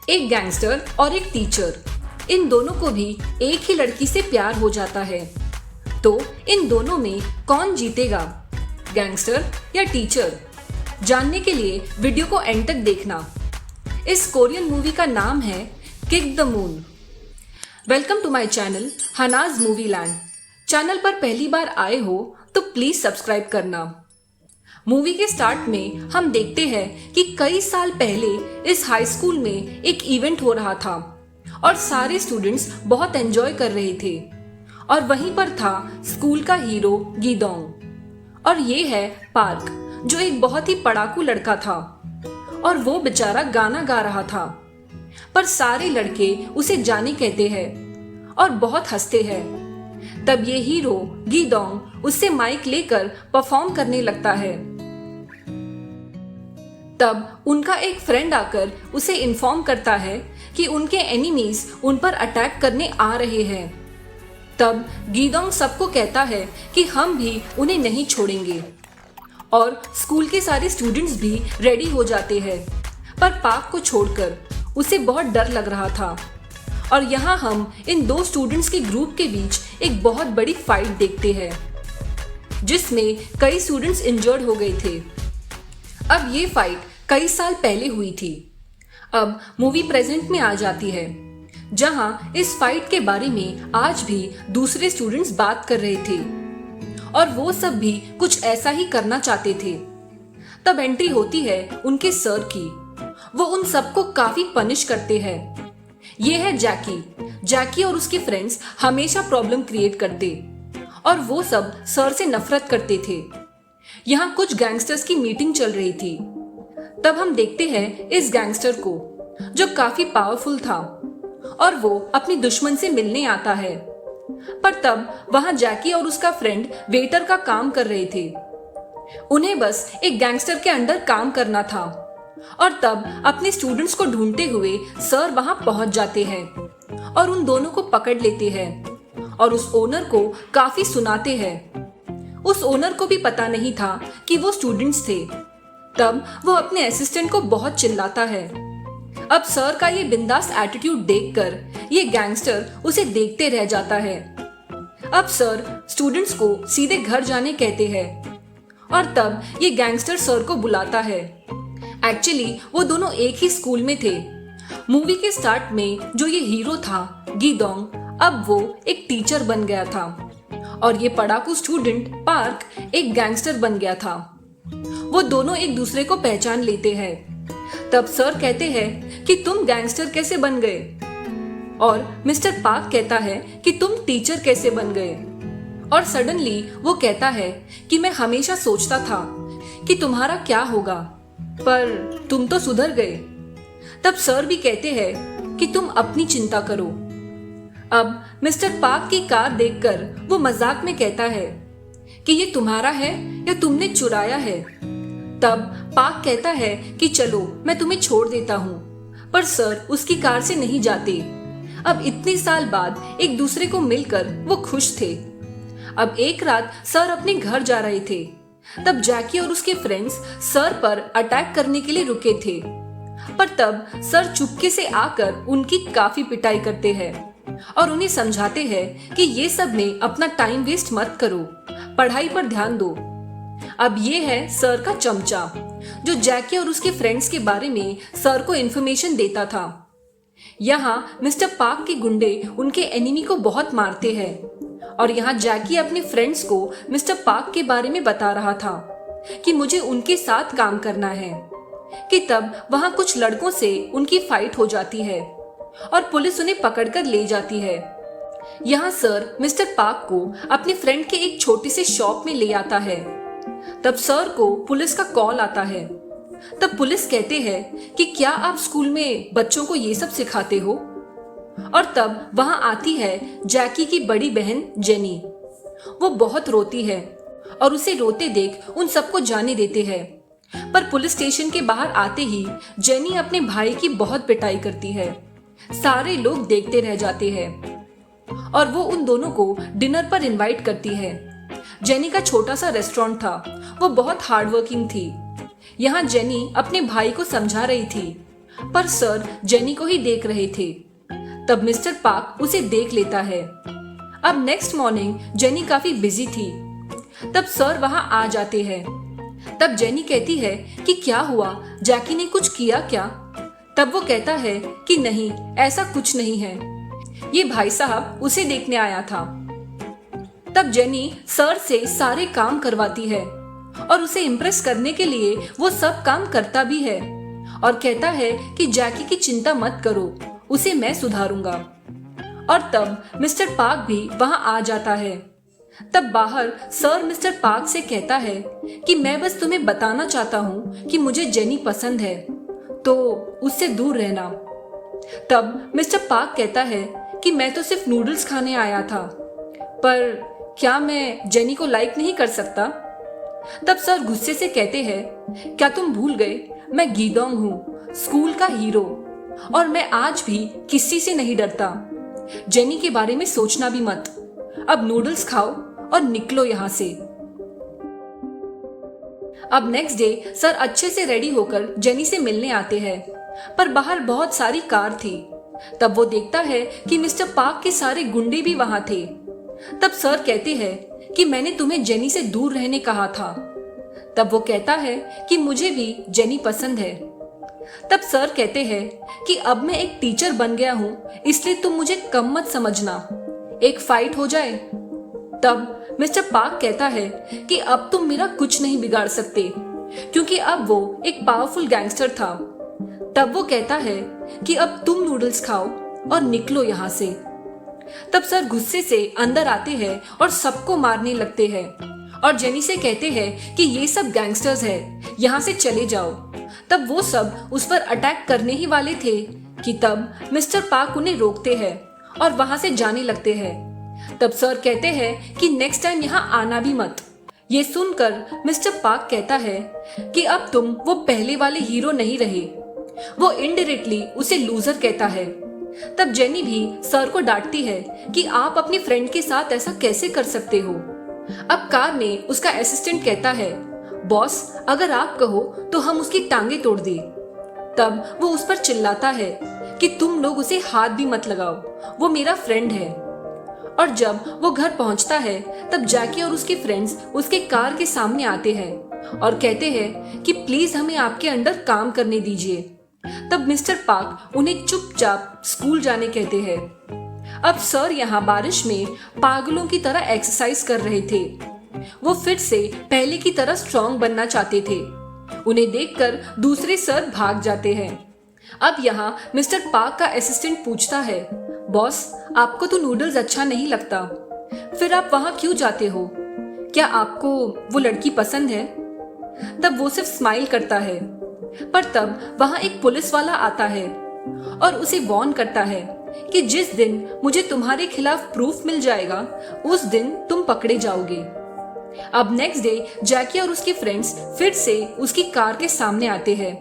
एक गैंगस्टर और एक टीचर, इन दोनों को भी एक ही लड़की से प्यार हो जाता है। तो इन दोनों में कौन जीतेगा, गैंगस्टर या टीचर? जानने के लिए वीडियो को एंड तक देखना। इस कोरियन मूवी का नाम है kick the moon. Welcome to my channel हनाज मूवी लैंड। चैनल पर पहली बार आए हो तो प्लीज सब्सक्राइब करना। मूवी के स्टार्ट में हम देखते हैं कि कई साल पहले इस हाई स्कूल में एक इवेंट हो रहा था और सारे स्टूडेंट्स बहुत एंजॉय कर रहे थे। और वहीं पर था स्कूल का हीरो गीदोंग और ये है पार्क, जो एक बहुत ही पढ़ाकू लड़का था और वो बेचारा गाना गा रहा था। पर सारे लड़के उसे जानी कहते हैं और बहुत हंसते हैं। तब ये हीरो गीदोंग उससे माइक लेकर परफॉर्म करने लगता है। तब उनका एक फ्रेंड आकर उसे इन्फॉर्म करता है कि उनके एनिमीज उन पर अटैक करने आ रहे हैं। तब गीदोंग सबको कहता है कि हम भी उन्हें नहीं छोड़ेंगे और स्कूल के सारे स्टूडेंट्स भी रेडी हो जाते हैं। पर पार्क को छोड़कर उसे बहुत डर लग रहा था और यहाँ हम इन दो स्टूडेंट्स के ग्रुप के बीच एक बहुत बड़ी फाइट देखते हैं जिसमें कई स्टूडेंट्स इंजर्ड हो गए थे। अब ये फाइट कई साल पहले हुई थी। अब मूवी प्रेजेंट में आ जाती है जहाँ इस फाइट के बारे में आज भी दूसरे स्टूडेंट्स बात कर रहे थे और वो सब भी कुछ ऐसा ही करना चाहते थे। तब एंट्री होती है उनके सर की। वो उन सबको काफी पनिश करते हैं। ये है जैकी और उसके फ्रेंड्स हमेशा प्रॉब्लम क्रिएट करते और वो सब सर से नफरत करते थे। यहाँ कुछ गैंगस्टर्स की मीटिंग चल रही थी। तब हम देखते हैं इस गैंगस्टर को जो काफी पावरफुल था और वो अपनी दुश्मन से मिलने आता है। पर तब वहां जैकी और उसका फ्रेंड वेटर का काम कर रहे थे। उन्हें बस एक गैंगस्टर के अंडर काम करना था और तब अपने स्टूडेंट्स को ढूंढते हुए सर वहां पहुंच जाते हैं और उन दोनों को पकड़ लेते हैं और उस ओनर को काफी सुनाते हैं। उस ओनर को भी पता नहीं था कि वो स्टूडेंट्स थे। तब वो अपने असिस्टेंट को बहुत चिल्लाता है। अब सर का ये बिंदास एटीट्यूड देखकर ये गैंगस्टर उसे देखते रह जाता है। अब सर स्टूडेंट्स को सीधे घर जाने कहते हैं और तब ये गैंगस्टर सर को बुलाता है। एक्चुअली वो दोनों एक ही स्कूल में थे। मूवी के स्टार्ट में जो ये हीरो था गीदोंग, अब वो एक टीचर बन गया था और ये पढ़ाकू स्टूडेंट पार्क एक गैंगस्टर बन गया था। वो दोनों एक दूसरे को पहचान लेते हैं। तब सर कहते हैं कि तुम गैंगस्टर कैसे बन गए और मिस्टर पार्क कहता है कि तुम टीचर कैसे बन गए। और सडनली वो कहता है कि मैं हमेशा सोचता था कि तुम्हारा क्या होगा, पर तुम तो सुधर गए। तब सर भी कहते हैं कि तुम अपनी चिंता करो। अब मिस्टर पार्क की कार देखकर वो मजाक में कहता है कि ये तुम्हारा है या तुमने चुराया है। तब पार्क कहता है कि चलो मैं तुम्हें छोड़ देता हूँ, पर सर उसकी कार से नहीं जाते। अब इतने साल बाद एक दूसरे को मिलकर वो खुश थे। अब एक रात सर अपने घर जा रहे थे। तब जैकी और उसके फ्रेंड्स सर पर अटैक करने के लिए रुके थे। पर तब सर चुपके से आकर उनकी काफी पिटाई करते हैं और उन्हें समझाते हैं कि ये सब में अपना टाइम वेस्ट मत करो, पढ़ाई पर ध्यान दो। अब ये है सर का चमचा जो जैकी और उसके फ्रेंड्स के बारे में सर को इन्फॉर्मेशन देता था। यहाँ मिस्टर पार्क के गुंडे उनके एनिमी को बहुत मारते हैं और यहाँ जैकी अपने फ्रेंड्स को मिस्टर पार्क के बारे में बता रहा था कि मुझे उनके साथ काम करना है। कि तब वहाँ कुछ लड़कों से उनकी फाइट हो जाती है और पुलिस उन्हें पकड़कर ले जाती है। यहाँ सर मिस्टर पार्क को अपने फ्रेंड के एक छोटे से शॉप में ले आता है। तब सर को पुलिस का कॉल आता है। तब पुलिस कहते हैं कि क्या आप स्कूल में बच्चों को ये सब सिखाते हो? और तब वहां आती है जैकी की बड़ी बहन जेनी। वो बहुत रोती है और उसे रोते देख उन सबको जाने देते हैं। पर पुलिस स्टेशन के बाहर आते ही जेनी अपने भाई की बहुत पिटाई करती है। सारे लोग देखते रह जाते हैं और वो उन दोनों को डिनर पर इनवाइट करती है। जेनी का छोटा सा रेस्टोरेंट था। वो बहुत हार्ड वर्किंग थी। यहाँ जेनी अपने भाई को समझा रही थी पर सर जेनी को ही देख रहे थे। तब मिस्टर पार्क उसे देख लेता है। अब नेक्स्ट मॉर्निंग जेनी काफी बिजी थी। तब सर वहां आ जाते हैं। तब जेनी कहती है कि क्या हुआ, जैकी ने कुछ किया क्या? तब वो कहता है कि नहीं, ऐसा कुछ नहीं है, ये भाई साहब उसे देखने आया था। तब जेनी सर से सारे काम करवाती है और उसे इम्प्रेस करने के लिए वो सब काम करता भी है और कहता है कि जैकी की चिंता मत करो, उसे मैं सुधारूंगा। और तब मिस्टर पार्क भी वहां आ जाता है। तब बाहर सर मिस्टर पार्क से कहता है कि मैं बस तुम्हें बताना चाहता हूँ कि मुझे जेनी पसंद है, तो उससे दूर रहना। तब मिस्टर पार्क कहता है कि मैं तो सिर्फ नूडल्स खाने आया था, पर क्या मैं जेनी को लाइक नहीं कर सकता? तब सर गुस्से से कहते हैं, क्या तुम भूल गए, मैं गीदोंग हूँ, स्कूल का हीरो, और मैं आज भी किसी से नहीं डरता। जेनी के बारे में सोचना भी मत। अब नूडल्स खाओ और निकलो यहाँ से। अब नेक्स्ट डे सर अच्छे से रेडी होकर जेनी से मिलने आते हैं, पर बाहर बहुत सारी कार थी। तब वो देखता है कि मिस्टर पार्क के सारे गुंडे भी वहां थे। तब सर कहते हैं कि मैंने तुम्हें जेनी से दूर रहने कहा था। तब वो कहता है कि मुझे भी जेनी पसंद है। तब सर कहते हैं कि अब मैं एक टीचर बन गया हूं, इसलिए तुम मुझे कम मत समझना, एक फाइट हो जाए। तब मिस्टर पार्क कहता है कि अब तुम मेरा कुछ नहीं बिगाड़ सकते, क्योंकि अब वो एक पावरफुल गैंगस्टर था। तब वो कहता है कि अब तुम नूडल्स खाओ और निकलो यहाँ से। तब सर गुस्से से अंदर आते हैं और सबको मारने लगते हैं और जेनी से कहते हैं कि ये सब गैंगस्टर्स हैं, यहाँ से चले जाओ। तब वो सब उस पर अटैक करने ही वाले थे कि तब मिस्टर पार्क उन्हें रोकते हैं और वहां से जाने लगते हैं। तब सर कहते हैं कि नेक्स्ट टाइम यहाँ आना भी मत। ये सुनकर मिस्टर पार्क कहता है कि अब तुम वो पहले वाले हीरो नहीं रहे। वो इनडायरेक्टली उसे लूजर कहता है। तब जेनी भी सर को डांटती है कि आप अपनी फ्रेंड के साथ ऐसा कैसे कर सकते हो। अब कार में उसका असिस्टेंट कहता है, बॉस अगर आप कहो तो हम उसकी टांगे तोड़ दें। तब वो उस पर चिल्लाता है कि तुम लोग उसे हाथ भी मत लगाओ, वो मेरा फ्रेंड है। और जब वो घर पहुंचता है तब जैकी और उसके फ्रेंड्स उसके कार के सामने आते हैं और कहते हैं कि प्लीज हमें आपके अंडर काम करने दीजिए। तब मिस्टर पार्क उन्हें चुपचाप स्कूल जाने कहते हैं। अब सर यहाँ बारिश में पागलों की तरह एक्सरसाइज कर रहे थे। वो फिर से पहले की तरह स्ट्रांग बनना चाहते थे। उन्हें देखकर दूसरे सर भाग जाते हैं। अब यहाँ मिस्टर पार्क का असिस्टेंट पूछता है, बॉस आपको तो नूडल्स अच्छा नहीं लगता, फिर आप वहां क्यों जाते हो? क्या आपको वो लड़की पसंद है? तब वो सिर्फ स्माइल करता है। पर तब वहां एक पुलिस वाला आता है और उसे वार्न करता है कि जिस दिन मुझे तुम्हारे खिलाफ प्रूफ मिल जाएगा उस दिन तुम पकड़े जाओगे। अब नेक्स्ट डे जैकी और उसके फ्रेंड्स फिर से उसकी कार के सामने आते हैं।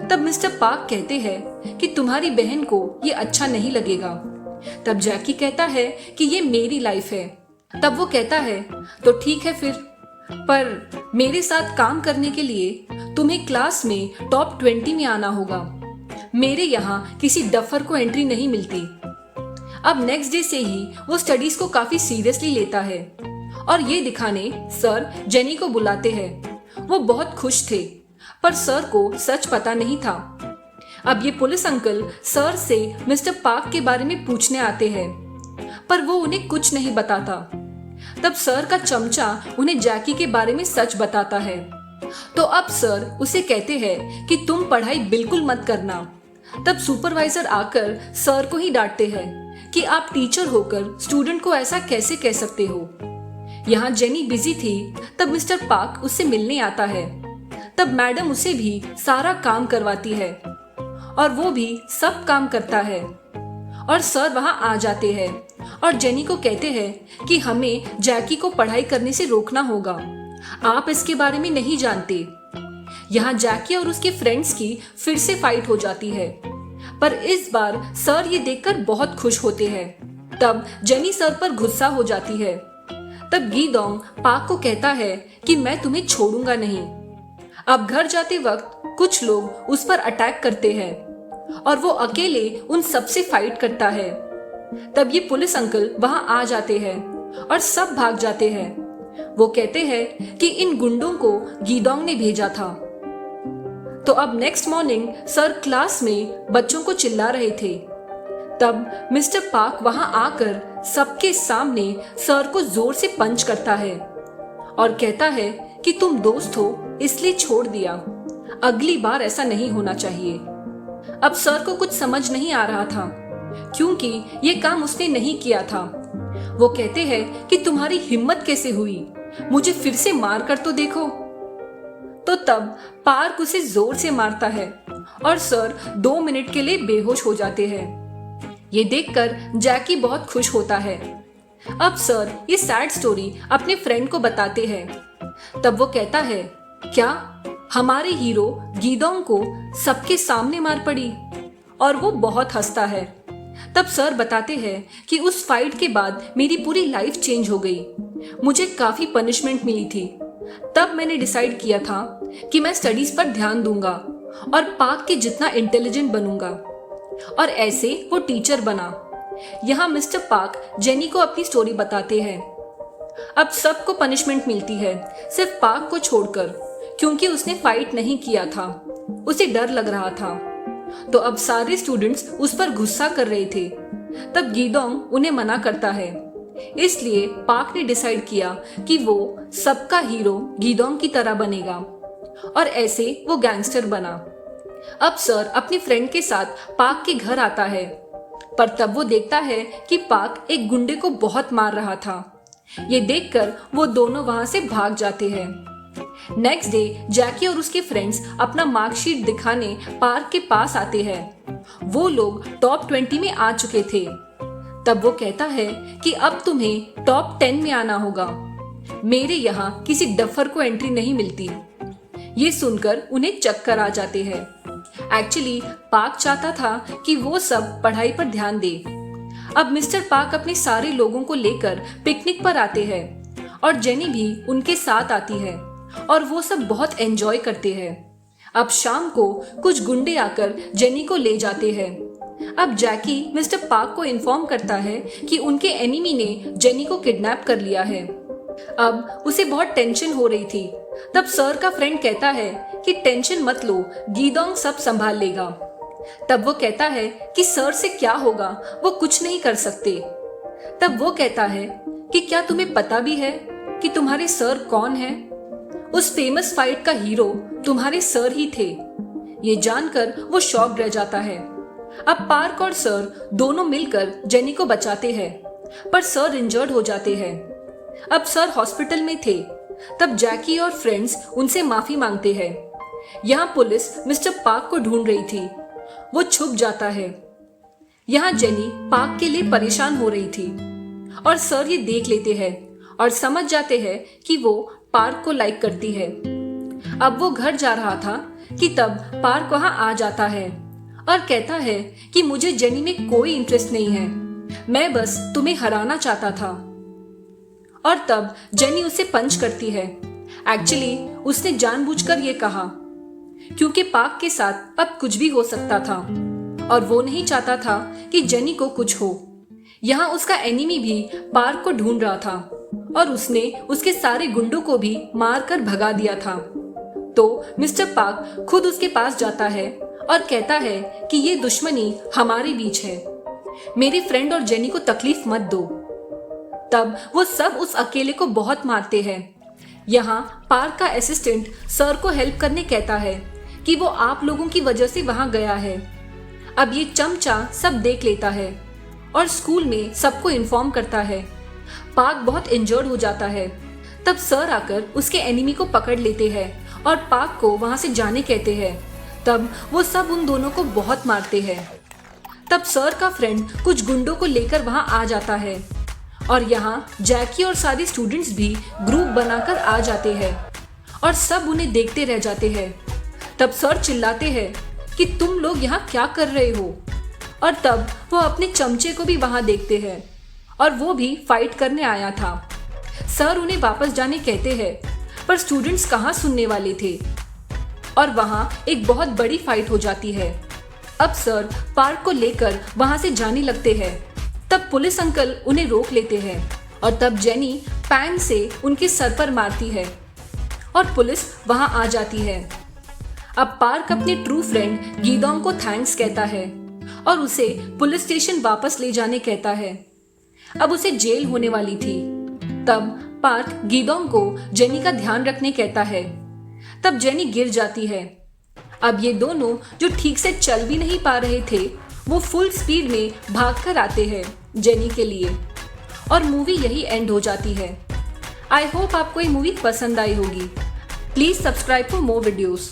तब मिस्टर पार्क कहते हैं कि तुम्हारी बहन को ये अच्छा नहीं लगेगा। तब जैकी कहता है कि ये मेरी लाइफ है। तब वो कहता है तो ठीक है फिर, पर मेरे साथ काम करने के लिए तुम्हें क्लास में टॉप 20 में आना होगा। मेरे यहाँ किसी डफर को एंट्री नहीं मिलती। अब नेक्स्ट डे से ही वो स्टडीज को काफी सीरियसली लेता है और ये दिखाने सर जेनी को बुलाते हैं। वो बहुत खुश थे, पर सर को सच पता नहीं था। अब ये पुलिस अंकल सर से मिस्टर पार्क के बारे में पूछने आते हैं, पर वो उन्हें कुछ नहीं बताता। तब सर का चमचा उन्हें जैकी के बारे में सच बताता है। तो अब सर उसे कहते हैं कि तुम पढ़ाई बिल्कुल मत करना। तब सुपरवाइजर आकर सर को ही डांटते हैं कि आप टीचर होकर स्टूडेंट को ऐसा कैसे कह सकते हो। यहाँ जेनी बिजी थी। तब मिस्टर पार्क उससे मिलने आता है। तब मैडम उसे भी सारा काम करवाती है और वो भी सब काम करता है। और सर वहां आ जाते हैं और जेनी को कहते हैं कि हमें जैकी को पढ़ाई करने से रोकना होगा, आप इसके बारे में नहीं जानते। यहाँ जैकी और उसके फ्रेंड्स की फिर से फाइट हो जाती है, पर इस बार सर ये देखकर बहुत खुश होते हैं। तब जेनी सर पर गुस्सा हो जाती है। तब गीदोंग पार्क को कहता है कि मैं तुम्हें छोड़ूंगा नहीं। अब घर जाते वक्त कुछ लोग उस पर अटैक करते हैं और वो अकेले उन सबसे फाइट करता है। तब ये पुलिस अंकल वहां आ जाते हैं और सब भाग जाते हैं। वो कहते हैं कि इन गुंडों को गीदोंग ने भेजा था। तो अब नेक्स्ट मॉर्निंग सर क्लास में बच्चों को चिल्ला रहे थे। तब मिस्टर पार्क वहां आकर सबके सामने सर को जोर से पंच करता है और कहता है कि तुम दोस्त हो इसलिए छोड़ दिया, अगली बार ऐसा नहीं होना चाहिए। अब सर को कुछ समझ नहीं आ रहा था क्योंकि ये काम उसने नहीं किया था। वो कहते हैं कि तुम्हारी हिम्मत कैसे हुई, मुझे फिर से मार कर तो देखो। तो तब पार्क उसे जोर से मारता है और सर 2 मिनट के लिए बेहोश हो जाते हैं। ये देखकर जैकी बहुत खुश होता है। अब सर ये सैड स्टोरी अपने फ्रेंड को बताते हैं। तब वो कहता है, क्या हमारे हीरो गीदोंग को सबके सामने मार पड़ी? और वो बहुत हंसता है। तब सर बताते हैं कि उस फाइट के बाद मेरी पूरी लाइफ चेंज हो गई, मुझे काफी पनिशमेंट मिली थी। तब मैंने डिसाइड किया था कि मैं स्टडीज पर ध्यान दूंगा और पार्क के जितना इंटेलिजेंट बनूंगा। और ऐसे वो टीचर बना। यहाँ मिस्टर पार्क जेनी को अपनी स्टोरी बताते हैं। अब सबको पनिशमेंट मिलती है, सिर्फ पार्क को छोड़कर, क्योंकि उसने फाइट नहीं किया था, उसे डर लग रहा था। तो अब सारे स्टूडेंट्स उस पर गुस्सा कर रहे थे। तब गीदोंग उन्हें मना करता है। इसलिए पार्क ने डिसाइड किया कि वो सबका हीरो गीदोंग की तरह बनेगा और ऐसे वो गैंगस्टर बना। अब सर अपनी फ्रेंड के साथ पार्क के घर आता है, पर तब वो देखता है कि पार्क एक गुंडे को बहुत मार रहा था। ये देखकर वो दोनों वहां से भाग जाते हैं। नेक्स्ट डे जैकी और उसके फ्रेंड्स अपना मार्कशीट दिखाने पार्क के पास आते हैं। वो लोग टॉप 20 में आ चुके थे। तब वो कहता है कि अब तुम्हें टॉप 10 में आना होगा, मेरे यहाँ किसी डफर को एंट्री नहीं मिलती। ये सुनकर उन्हें चक्कर आ जाते हैं। एक्चुअली पार्क चाहता था कि वो सब पढ़ाई पर ध्यान दे। अब मिस्टर पार्क अपने सारे लोगों को लेकर पिकनिक पर आते हैं और जेनी भी उनके साथ आती है और वो सब बहुत एंजॉय करते हैं। अब शाम को कुछ गुंडे आकर जेनी को ले जाते हैं। अब जैकी मिस्टर पार्क को इन्फॉर्म करता है कि उनके एनिमी ने जेनी को किडनैप कर लिया है। अब उसे बहुत टेंशन हो रही थी। तब सर का फ्रेंड कहता है कि टेंशन मत लो, गीदोंग सब संभाल लेगा। तब वो कहता है कि सर से क्या होगा, वो कुछ नहीं कर सकते। तब वो कहता है कि क्या तुम्हें पता भी है कि तुम्हारे सर कौन है? उस फेमस फाइट का हीरो तुम्हारे सर ही थे। ये जानकर वो शॉक रह जाता है। अब पार्क और सर दोनों मिलकर जेनी को बचाते हैं, पर सर इंजर्ड हो जाते हैं। अब सर हॉस्पिटल में थे। तब जैकी और फ्रेंड्स उनसे माफी मांगते हैं। यहाँ पुलिस मिस्टर पार्क को ढूंढ रही थी। वो छुप जाता है। यहाँ जेनी पार्क के लिए परेशान हो रही थी और सर ये देख लेते हैं और समझ जाते हैं कि वो पार्क को लाइक करती है। अब वो घर जा रहा था कि तब पार्क वहां आ जाता है और कहता है कि मुझे जेनी में कोई इंटरेस्ट नहीं है, मैं बस तुम्हें हराना चाहता था। और तब जेनी उसे पंच करती है। एक्चुअली उसने जानबूझकर ये कहा क्योंकि पार्क के साथ अब कुछ भी हो सकता था और वो नहीं चाहता था कि जेनी को कुछ हो। यहाँ उसका एनिमी भी पार्क को ढूंढ रहा था और उसने उसके सारे गुंडों को भी मारकर भगा दिया था। तो मिस्टर पार्क खुद उसके पास जाता है और कहता है कि ये दुश्मनी हमारे बीच है, मेरे फ्रेंड और जेनी को तकलीफ मत दो। तब वो सब उस अकेले को बहुत मारते हैं। यहाँ पार्क का असिस्टेंट सर को हेल्प करने कहता है कि वो आप लोगों की वजह से वहां गया है। अब ये चमचा सब देख लेता है और स्कूल में सबको इन्फॉर्म करता है। पार्क बहुत इंजर्ड हो जाता है। तब सर आकर उसके एनिमी को पकड़ लेते हैं और पार्क को वहां से जाने कहते हैं। तब वो सब उन दोनों को बहुत मारते हैं। तब सर का फ्रेंड कुछ गुंडों को लेकर वहां आ जाता है और यहाँ जैकी और सारे स्टूडेंट्स भी ग्रुप बनाकर आ जाते हैं और सब उन्हें देखते रह जाते हैं। तब सर चिल्लाते हैं कि तुम लोग यहाँ क्या कर रहे हो? और तब वो अपने चमचे को भी वहां देखते हैं और वो भी फाइट करने आया था। सर उन्हें वापस जाने कहते हैं, पर स्टूडेंट्स कहाँ सुनने वाले थे और वहां एक बहुत बड़ी फाइट हो जाती है। अब सर पार्क को लेकर वहां से जाने लगते हैं। तब पुलिस अंकल उन्हें रोक लेते हैं और तब जेनी पैन से उनके सर पर मारती है और पुलिस वहां आ जाती है। अब पार्क अपने ट्रू फ्रेंड गीदोंग को थैंक्स कहता है और उसे पुलिस स्टेशन वापस ले जाने कहता है। अब उसे जेल होने वाली थी। तब पार्क गीदोंग को जेनी का ध्यान रखने कहता है। तब जेनी गिर जाती है। अब ये दोनों जो ठीक से चल भी नहीं पा रहे थे वो फुल स्पीड में भागकर आते हैं जेनी के लिए और मूवी यही एंड हो जाती है। आई होप आपको ये मूवी पसंद आई होगी। Please subscribe for more videos.